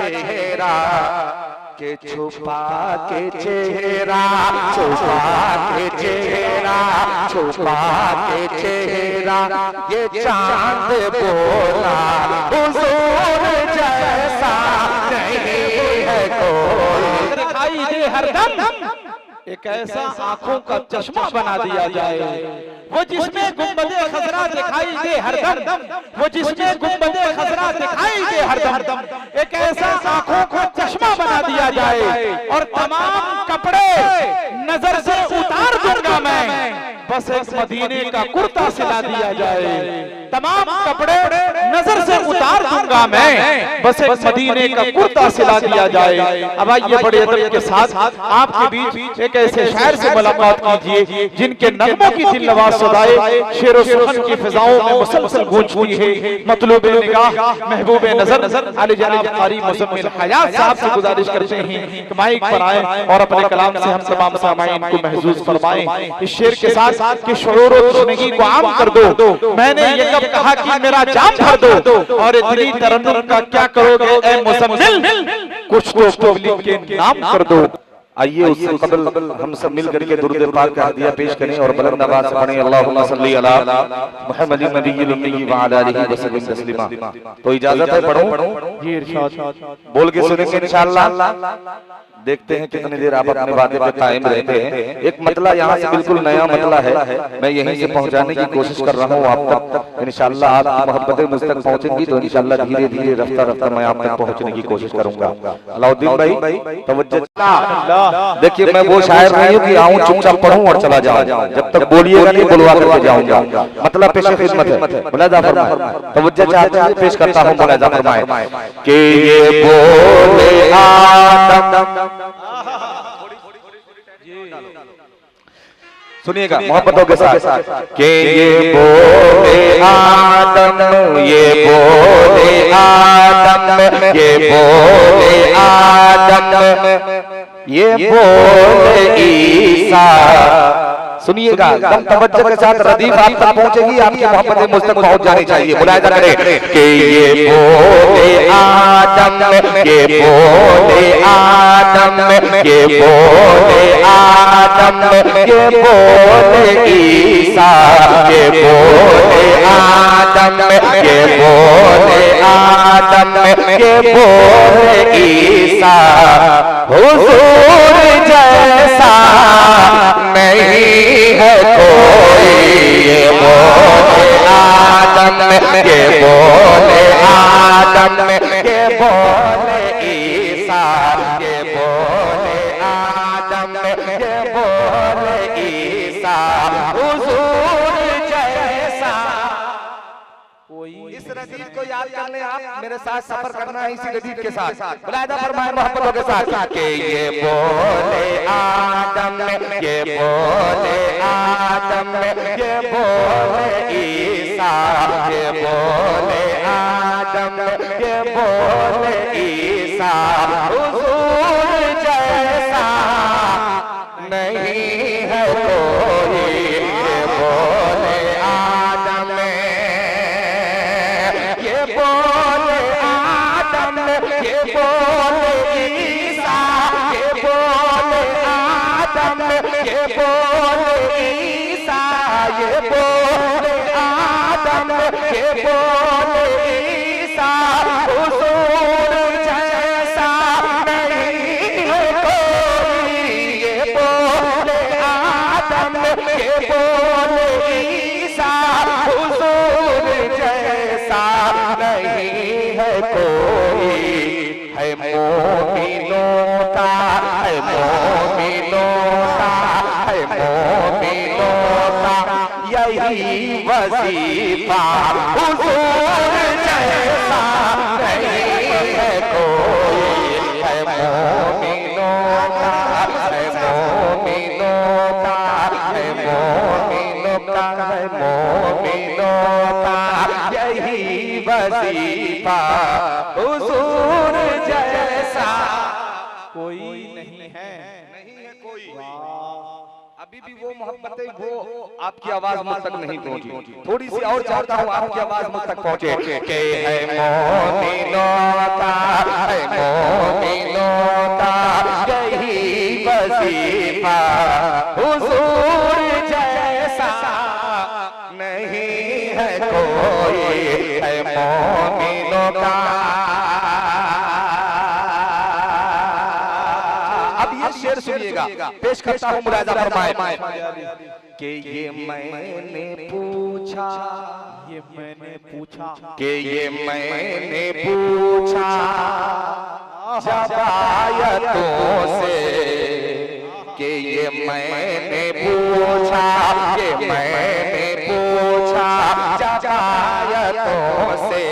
चेहरा के छुपा के चेहरा, छुपा के चेहरा, छुपा के चेहरा, ये चांद बोला हुजूर जैसा नहीं है कोई। दिखाई दे हरदम एक ऐसा आंखों का चश्मा बना दिया जाए, वो जिसमें गुंबदे खजरा दिखाई दे हरदम, वो जिसमें गुंबदे खजरा दिखाई दे हरदम, एक ऐसा आंखों का चश्मा बना दिया जाए और तमाम कपड़े नजर से उतार दूंगा मैं, बस एक मदीने का कुर्ता सिला दिया जाए। तमाम कपड़े नजर से उतार दूंगा मैं, बस एक मदीने का कुर्ता सिला दिया जाए। अब आइए बड़े अदब के साथ आपके बीच एक ऐसे शायर से मुलाकात कीजिए जिनके नगमों की दिल नवाज सदाए शेर व सुखन की फिजाओं में मुसलसल गूंजती है। मतलूब निगाह महबूब नजर आले जनाब कारी मुज़म्मिल हयात साहब से गुजारिश करते हैं कि माइक पर आए और अपने कलाम से हम तमाम सामाईन को महजूज फरमाएं। इस शेर के साथ कि शऊर व तशनीगी को आम कर दो, मैंने ये कब कहा कि मेरा जाम भर दो, और इतनी तरन्नुम का क्या करोगे ए मुज़म्मिल, कुछ तो पब्लिक के नाम कर दो। आइए उससे कबल हम सब मिल करके दुरूद पाक का हदिया पेश करें और बुलंद आवाज से पढ़ें अल्लाहुम्मा सल्ली अला मुहम्मदिन नबिय्यिल उम्मी व अला आलिहि व सल्लम तस्लीमा। तो इजाजत है पढ़ूं जी, इरशाद बोल के सुनेंगे इंशाअल्लाह। देखते हैं कितनी देर आप अपने बातें पे कायम रहते हैं। एक मतला यहाँ से बिल्कुल नया मतला है, मैं यहीं से पहुँचाने की कोशिश कर रहा हूँ आप तक। इंशाअल्लाह आप मोहब्बतें मुझ तक पहुँचेंगी तो इंशाअल्लाह धीरे धीरे रफ्ता रफ्ता मैं आप तक पहुँचने की कोशिश करूंगा। अलाउद्दीन भाई तवज्जो। देखिए मैं वो शायर नहीं हूँ कि आऊँ चुपचाप पढ़ूं और चला जाऊँ, जब तक बोलिएगा नहीं बुलवा करके जाऊंगा। मतलब पेशे खिदमत है, मुलाहिजा फरमाए। तवज्जो चाहते हैं पेश करता हूँ, मुलाहिजा फरमाए कि ये बोले आदम। सुनिएगा मोहब्बतों के साथ कि ये बोले आदम, ये बोले आदम, ये बोले आदम, ये बोले ईसा। सुनिएगा एकदम तवज्जो के साथ, रदीफ आप तक पहुंचेगी, आपकी मोहब्बतें मुझ तक पहुंच जानी चाहिए। मुलाहिजा करें कि ये बोले आदम, ये बोले आदम, ये बोले आदम, ये बोले ईसा, ये बोले आदम, ये बोले आदम, ये बोले ईसा। हुजूर जैसा नहीं है कोई, ये बोले आदम, ये बोले आदम, ये बोले ईसा, ये बोले आदम, ये बोले ईसा। हुजूर जैसा कोई। इस रदीफ को याद कर लें आप, मेरे साथ सफर करना है इसी रदीफ के साथ। मुलाहिजा फरमाएं मोहब्बतों के साथ कि ये बोले आदम, ये बोले आदम, ये बोले ईसा, ये बोले आदम, ये बोले ईसा। हुजूर जैसा नहीं है कोई, ये बोले आदम, ये बोले आदम, ये बोले ईसा, ये बोले आदम, ये बोले ईसा, ये बोले आदम, ये बोले ईसा। हुजूर जैसा नहीं है कोई, ये बोले आदम, ये बोले ईसा। हुजूर जैसा नहीं है कोई, है मोमिनों का, है मोमिनों का, है मोमिनों का यही वजीफा। हुजूर जैसा नहीं है कोई, है मोमिनों का, है मोमिनों का, है मोमिनों का, है मोमिनों का यही वजीफा। हुजूर जैसा कोई नहीं है, नहीं है कोई। अभी भी वो मोहब्बतें वो आपकी आवाज मुझ तक नहीं पहुंची। थोड़ी सी और चाहता हूँ आपकी आवाज मुझ तक पहुंचे। के है मोमिनों का, है मोमिनों का यही वजीफा, हुजूर जैसा नहीं है कोई, है मोमिनों का। शेर सुनिएगा, पेश करता हूँ, मुलाहिजा फरमाए कि ये मैंने पूछा, ये मैंने पूछा, कि ये मैंने पूछा जबायतों से, कि ये मैंने पूछा, कि मैंने पूछा जबायतों से,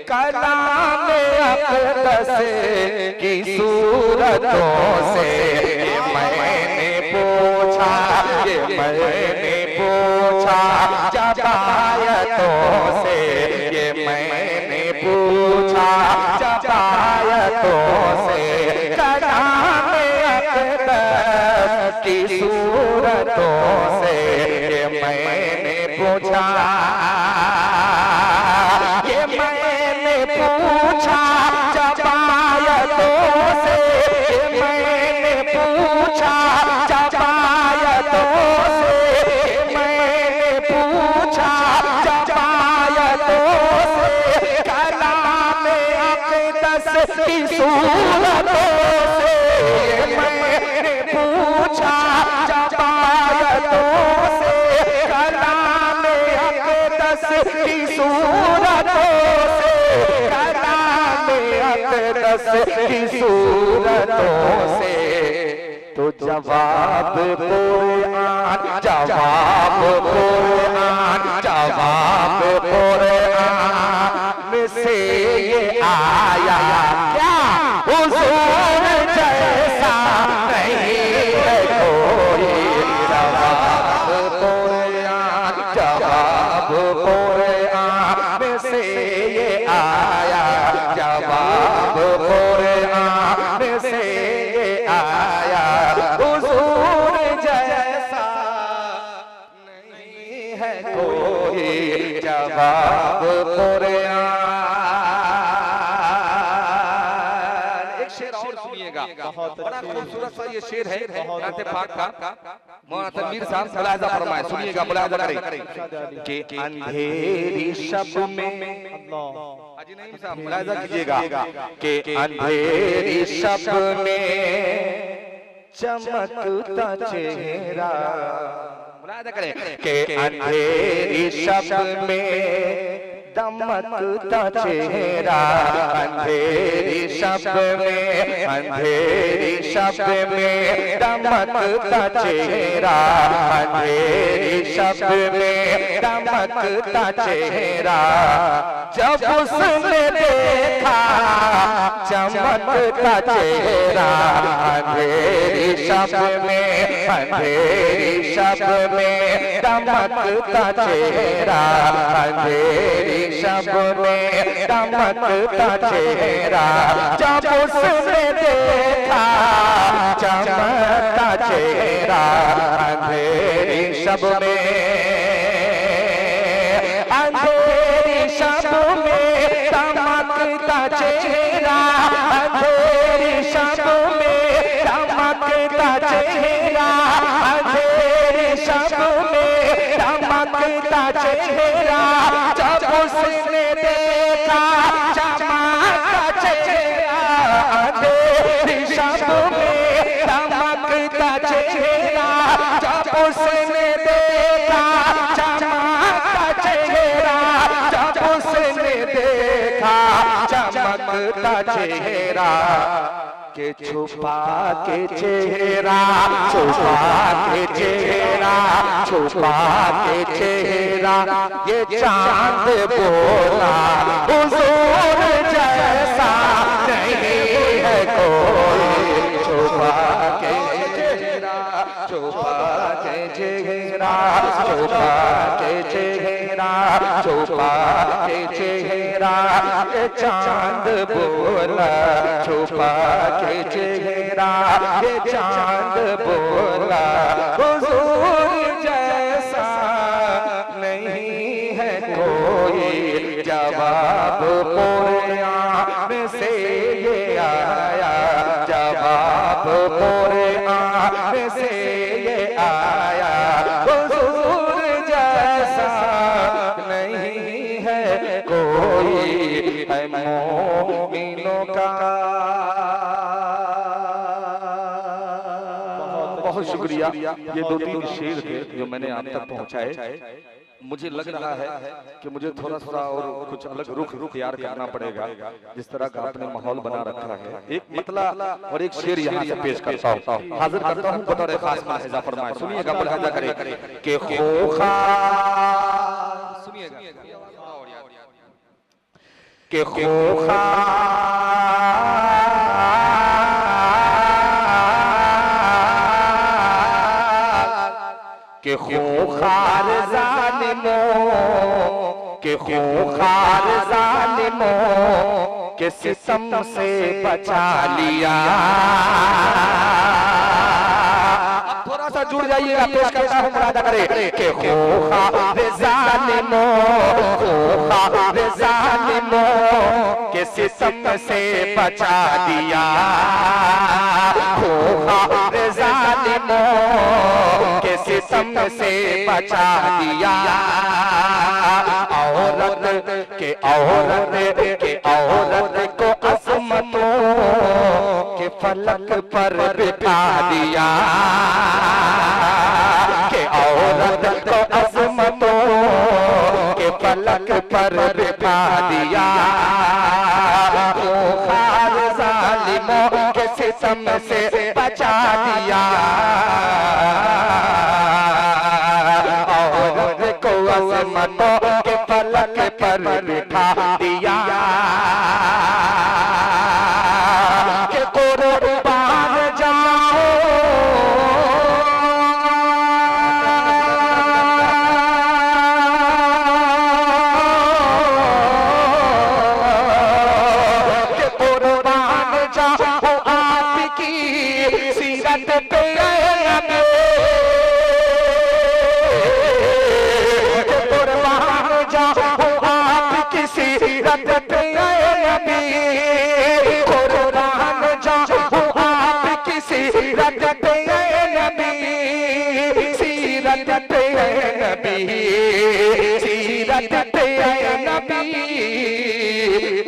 कलाम अक़दस की सूरतों से। ये मैंने पूछा, ये मैंने पूछा जबायतों से, ये मैंने पूछा जबायतों से, कलाम अक़दस की सूरतों से। ये मैंने पूछा, ये मैंने पूछा जबायतों से, ये मैंने पूछा जबायतों से, ये मैंने पूछा जबायतों से, कलाम अक़दस की सूरतों से। ये मैंने पूछा जबायतों से, कलाम अक़दस की सूरतों से, कलाम अक़दस की सूरतों से। तो जवाब कुरान, जवाब कुरान, जवाब कुरान से ये आया, क्या हुजूर जैसा नहीं है कोई। जवाब कुरान, जवाब कुरान से ये आया, जवाब कुरान से ये आया, हुजूर जैसा नहीं है कोई। जवाब कुरान। एक शेर और सुनिएगा, बड़ा खूबसूरत सा ये शेर है नाते पाक का। मौलाना तनवीर साहब मुलाहिजा फरमाए, सुनिएगा, मुलाहिजा करें कि अंधेरी शब में, हाजी नईम साहब मुलाहिजा कीजिएगा, कि अंधेरी शब में चमकता चेहरा, मुलाहिजा करें कि अंधेरी शब में दमकता चेहरा, अंधेरी शब में, अंधेरी शब में दमकता चेहरा, अंधेरी शब में दमकता चेहरा। जब उसने देखा चमकता चेहरा, अंधेरी शब में, अंधेरी शब में दमकता चेहरा, अंधेरी शब में दमकता चेहरा। जब उसने देखा चमकता चेहरा, अंधेरी शब में, अंधेरी शब में दमकता चेहरा, अंधेरी शब में दमकता चेहरा, अंधेरी शब में दमकता चेहरा। जब उसने देखा चमकता चेहरा, अंधेरी शब में दमकता चेहरा। जब उसने देखा चमकता चेहरा, जब उसने देखा चमकता चेहरा, के छुपा के चेहरा, छुपा के चेहरा, छुपा के चेहरा, ये चांद बोला हुजूर जैसा नहीं है कोई। छुपा के चेहरा, छुपा के चेहरा, छुपा के चेहरा, छुपा के चेहरा, ये चांद बोला छुपा के चेहरा, ये चांद बोला हुजूर कुरान से ये आया, हुजूर जैसा नहीं है कोई है मोमिनों का। बहुत शुक्रिया। ये 2-3 शेर थे जो मैंने आप तक पहुंचाए। मुझे लग रहा है कि मुझे थोड़ा थोड़ा और कुछ अलग रुख तैयार करना पड़ेगा, जिस तरह का आपने माहौल बना रखा है। एक मतला और एक शेर यहाँ से पेश करता हूँ, हाजिर करता हूँ बतौर खास मुलाहिजा फरमाए। सुनिएगा, मुलाहिजा करें कि खोखा, सुनिएगा कि खोखा के खूंखार जालिमों, के खूंखार जालिमों के सितम से बचा लिया। थोड़ा सा जुड़ जाइएगा, पेश करता हूँ, मुरादा करे के खूंखार जालिमों, खूंखार जालिमों के सितम से बचा दिया। खूंखार जालिमों के सितम से बचा दिया। औरत के औरत को अज़मतों के फलक पर बिठा दिया। के औरत को अज़मतों के फलक पर बिठा दिया। खूंखार ज़ालिमों के सितम से बचा दिया। औरत को अज़मतों के फलक पर बिठा दिया। के कुर्बान जाओ आपकी सीरत पे कुर्बान जाओ आपकी सीरत पे नबी। कुर्बान जाओ आपकी सीरत पे नबी। सीरत पे नबी, सीरत पे नबी।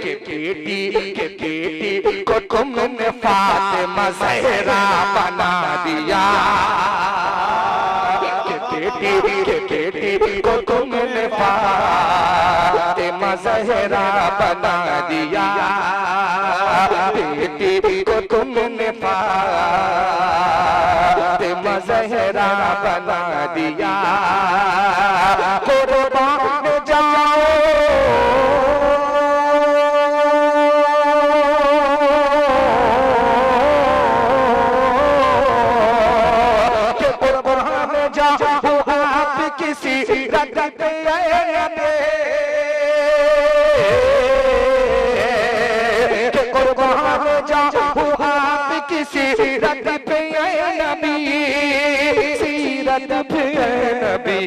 के बेटी को तुमने फातिमा ज़हरा बना दिया। के बेटी को तुमने फातिमा ज़हरा बना दिया। बेटी को तुमने फातिमा ज़हरा बना दिया। कुर्बान जाओ किसी रंग पे कुर्बान जाओ आप किसी रंग पे नबी। सीरत पे नबी,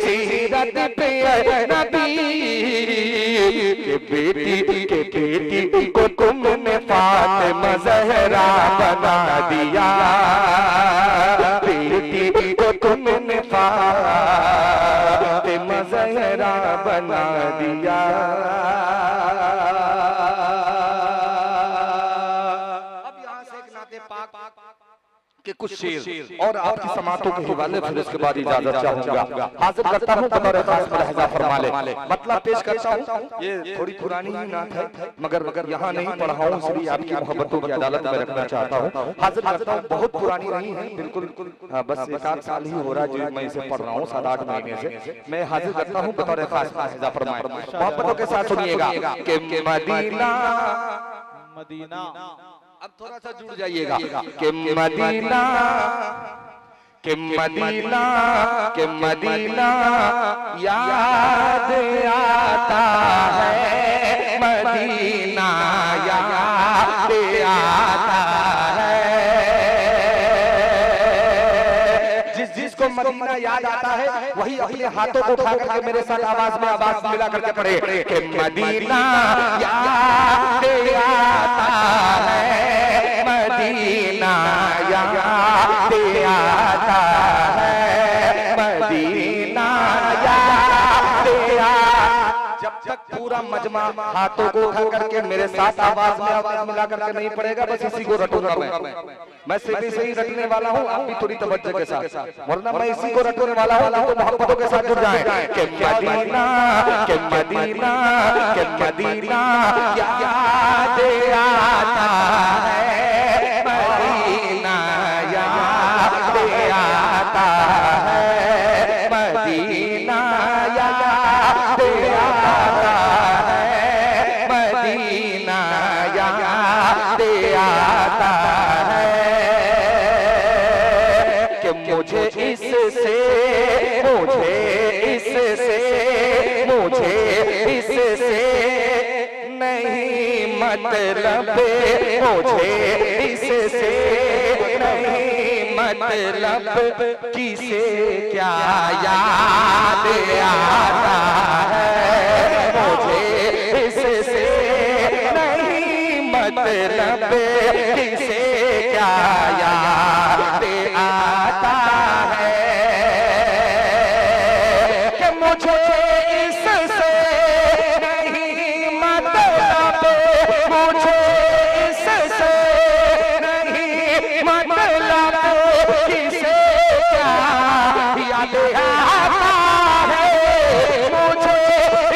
सीरत पे नबी। के बेटी को तुमने फातिमा ज़हरा बना दिया। बेटी को तुमने फातिमा ज़हरा बना दिया। अब यहाँ से एक नाते पाक के कुछ शेर और आपकी समातों के हवाले, फिर इसके बाद इजाजत चाहूंगा। हाजिर करता हूँ बतौर खास मुलाहिजा फरमा ले। मतलब पेश करता हूँ, ये थोड़ी पुरानी ही नात है, मगर यहाँ नहीं पढ़ाऊँ, इसलिए आपकी मोहब्बतों की अदालत में रखना चाहता हूँ। हाजिर करता हूँ, बहुत पुरानी नहीं है, बिल्कुल बस 1-8 साल ही हो रहा है जो मैं इसे पढ़ रहा हूँ, 7-8 महीने से। मैं हाजिर करता हूँ बतौर खास मुलाहिजा फरमाए। मोहब्बतों के साथ सुनिएगा कि मदीना, मदीना, अब थोड़ा सा जुड़ जाइएगा कि मदीना, कि मदीना, कि मदीना याद आता है। मदीना याद आता है। जिसको मदीना याद आता है वही अपने हाथों को उठा करके मेरे साथ आवाज में आवाज मिला करके पढ़े कि मदीना याद आता है। मदीना पूरा मजमा हाथों को उठा करके मेरे साथ आवाज में आवाज मिला करके नहीं पड़ेगा, बस इसी को रटूंगा मैं सीधे से ही रटने वाला हूँ, आप भी थोड़ी तवज्जो के साथ, वरना मैं इसी को रटने वाला हूँ, तो मोहब्बतों के साथ जुड़ जाएं। कि मदीना के मदीना के मदीना याद आता है, मदीना याद आता है, मदीना याद आता है, मदीना याद आता है कि मुझे इससे नहीं मतलब, मुझे इससे नहीं मतलब, किसे क्या याद आता है, मुझे इससे नहीं मतलब, किसे क्या याद आता है कि मुझे इससे नहीं मतलब, मुझे इससे नहीं मतलब, किसे क्या याद आता है, मुझे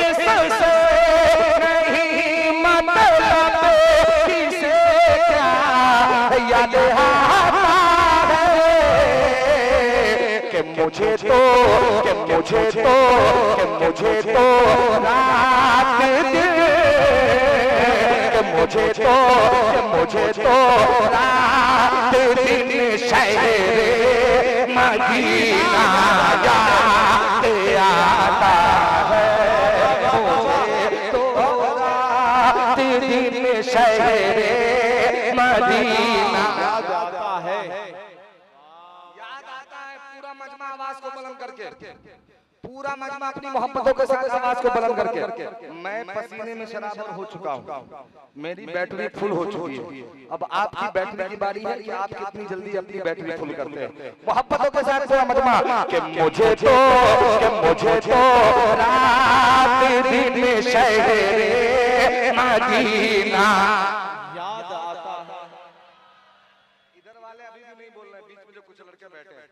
इससे नहीं मतलब, किसे क्या याद आता है कि मुझे तो रात दिन, मुझे तो रात दिन शहरे मदीना याद आता है, मुझे तो रात दिन शहरे मदीना याद आता है। पूरा मजमा आवाज को बुलंद करके, पूरा मजमा अपनी मोहब्बतों के साथ आवाज को बुलंद करके। मैं पसीने में शराबत हो चुका हूँ, मेरी बैटरी फुल हो चुकी है, अब आपकी बैटरी की बारी है कि आप कितनी जल्दी अपनी बैटरी फुल करते हैं। मोहब्बतों के साथ पूरा मजमा कि मुझे तो रात दिन शहरे मदीना याद आता है। इधर वाले अभी भी नहीं बोल रहे, बीच में जो कुछ लड़के बैठे हैं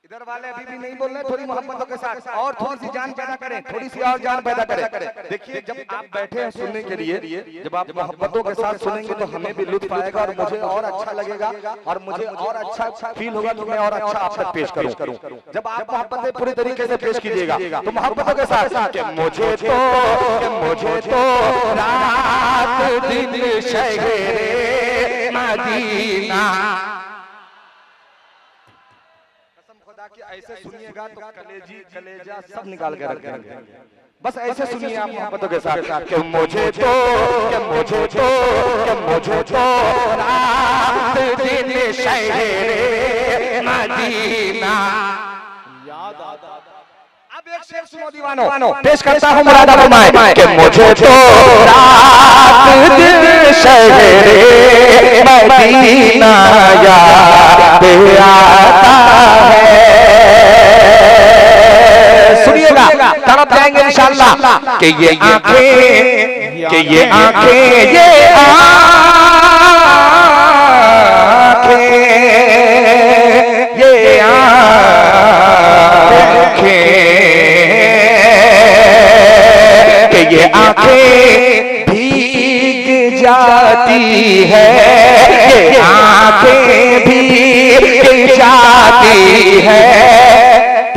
इधर वाले अभी भी नहीं बोल रहे, थोड़ी मोहब्बतों के साथ और थोड़ी सी जान पैदा करें, थोड़ी सी और जान पैदा करें। देखिए जब आप बैठे हैं सुनने के लिए, जब आप मोहब्बतों के साथ सुनेंगे तो हमें भी लुत्फ आएगा और मुझे और अच्छा लगेगा और मुझे और अच्छा फील होगा कि मैं और अच्छा आप तक पेश करूं। जब आप मोहब्बतें पूरी तरीके से पेश कीजिएगा तो मोहब्बतों के साथ कि मुझे तो रात दिन शहरे मदीना, कि ऐसे सुनिएगा तो कलेजा सब निकाल के रख देंगे। बस ऐसे सुनिए आप मोहब्बतों के साथ कि मुझे तो रात दिन शहरे मदीना याद आता। अब एक शेर सुनो दीवानो, पेश करता हूँ मुरादा फरमाए कि मुझे तो रात दिन शहरे मदीना याद आता है। सुनिएगा, तड़प जाएंगे इंशाअल्लाह कि ये आंखें, ये आंखें भीग जाती है, ये आंखें भीग जाती है,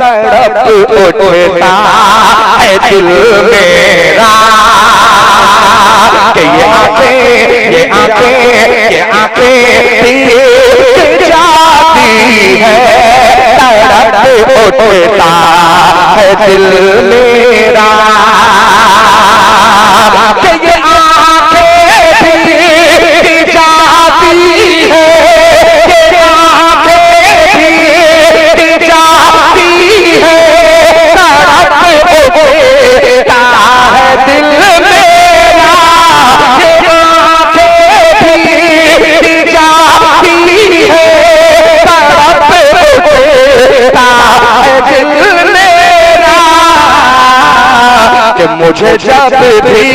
तड़प उठता है दिल मेरा कि ये आंखें भीग जाती है, तड़प उठता है दिल मेरा कि ये आंखें भीग जाती है, ये आंखें भीग जाती है, तड़प उठता है दिल मेरा, ये आंखें भीग जाती है, तड़प उठता है दिल मेरा कि मुझे जब भी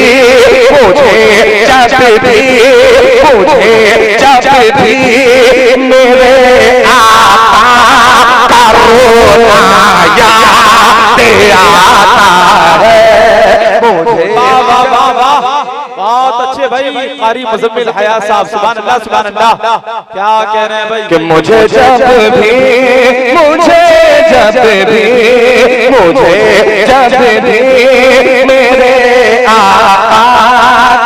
मेरे आका का रोना याद आता है मुझे। बहुत अच्छे भाई कारी मुजम्मिल हया साहब, सुभान अल्लाह सुभान अल्लाह। क्या कह रहे हैं भाई कि मुझे जब भी मेरे आका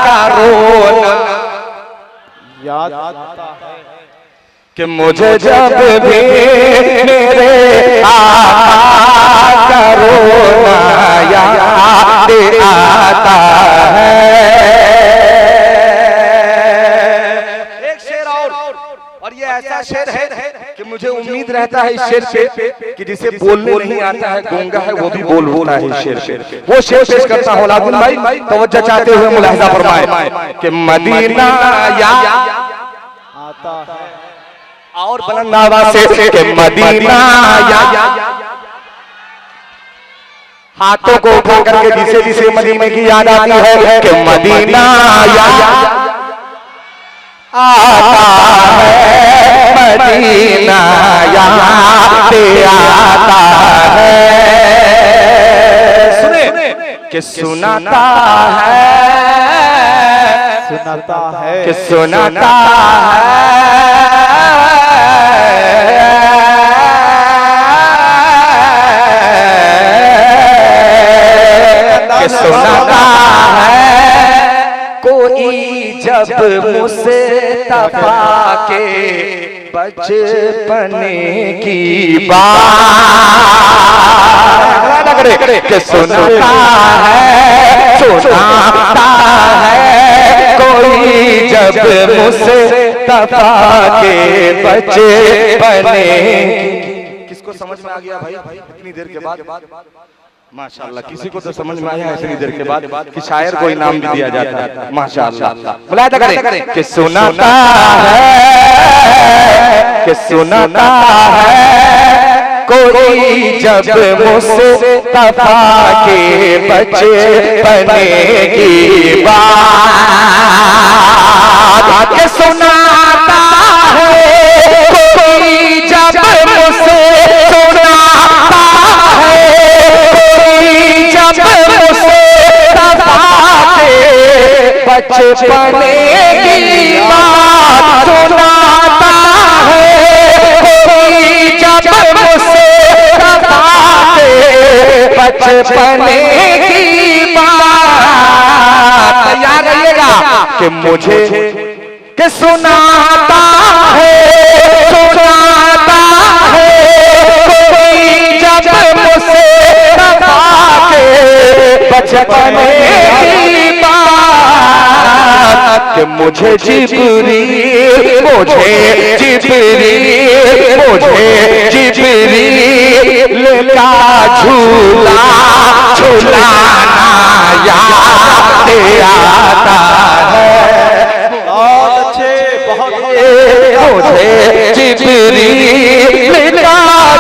का रोना याद आता है, कि मुझे जब भी मेरे आका का रोना याद आता है। एक शेर और ये ऐसा शेर है कि मुझे उम्मीद रहता है इस शेर से कि जिसे बोलने नहीं आता है, गूंगा है, वो भी बोल होता है इस शेर से। वो शेर पेश करता हूं लादुन भाई, तवज्जो चाहते हुए मुलाहिजा फरमाए कि मदीना याद आता है और बुलंद आवाज से कि मदीना याद, हाथों को उठा करके जिसे जिसे मदीने की याद आती है कि मदीना याद आता है, मदीना याद आता है। सुने कि सुनाता है कि सुनाता है, सुनाता है कोई जब मुस्तफा के बचपन की बात करे कि सुनाता है कोई जब मुस्तफा के बचपन। किसको समझ में आ गया भाई इतनी देर के बाद? माशाअल्लाह, किसी को तो समझ में आया इतनी देर के बाद कि शायर को इनाम भी दिया जाता है। माशाअल्लाह, मुलाहिजा करें कि सुनाता है कोई जब मुस्तफा के बचपन की बात, कि सुनाता है कोई जब बचपन की बात सुनाता है कोई जब मुस्तफा के बचपन की बात। याद रहिएगा कि मुझे कि सुनाता है कोई जब मुस्तफा के बचपन की बात, कि मुझे जिब्रील का झूला झूलाना याद आता है। बहुत अच्छे, बहुत मुझे जिब्रील का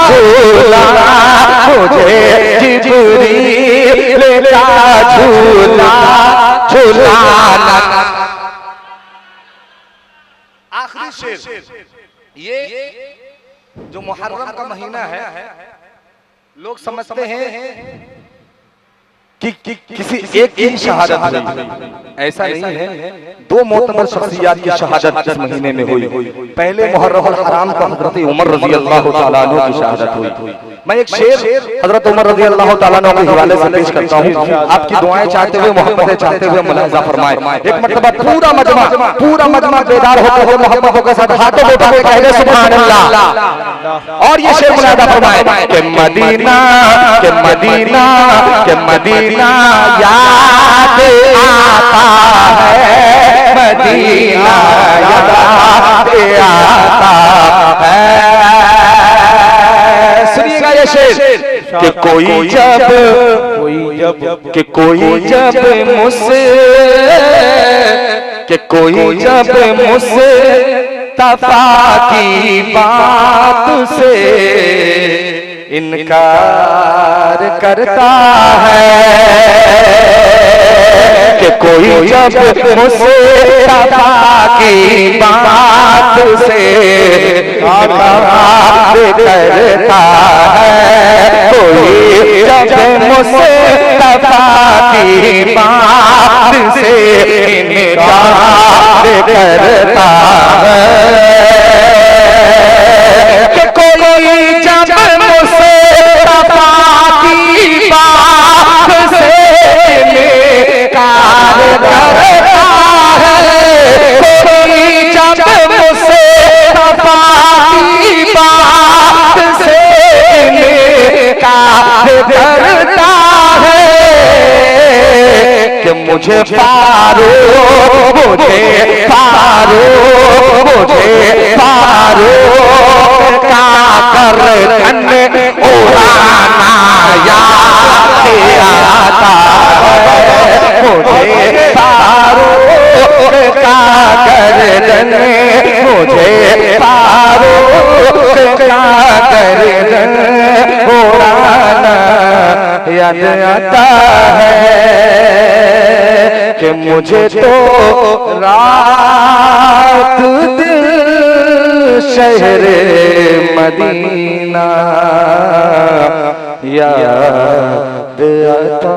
झूला झूलाना। आखिरी शेर, ये जो मुहर्रम का महीना है लोग समझते हैं कि किसी एक की शहादत हुई, ऐसा नहीं है। दो मोतबर शख्सियत की शहादत इस महीने में हुई। पहले मुहर्रम हराम का हजरत उमर रजी अल्लाह तआला अन्हु की शहादत हुई। मैं एक शेर हजरत उमर रजी अल्लाह तआला अन्हु के हवाले से पेश करता हूँ, आपकी दुआएं चाहते हुए, मोहब्बतें चाहते हुए मुलाहिजा फरमाएं। एक मर्तबा पूरा मजमा बेदार होते हुए मोहब्बतों के साथ हाथों को उठा के कह दे सुभान अल्लाह, और ये शेर मुलाहिजा फरमाएं कि मदीना याद आता है, मदीना याद आता है। सुनिएगा ये शेर कि कोई जब मुस्तफा की बात से इनकार करता है कि कोई जब मुझसे वफा की बात से इनकार करता है, कोई जब मुझसे वफा की बात से इनकार करता है, कि कोई जब मुझसे वफा की बात से इनकार करता है, कोई जब मुझसे वफा की बात से इनकार करता है, कि मुझे पारो मुझे पारो मुझे पारो का कर धन उड़ाना याद आता है, मुझे पारो का कर धन मुझे पारो का कर धन उड़ाना याद आता है, कि मुझे तो रात दिन शहर मदीना याद आता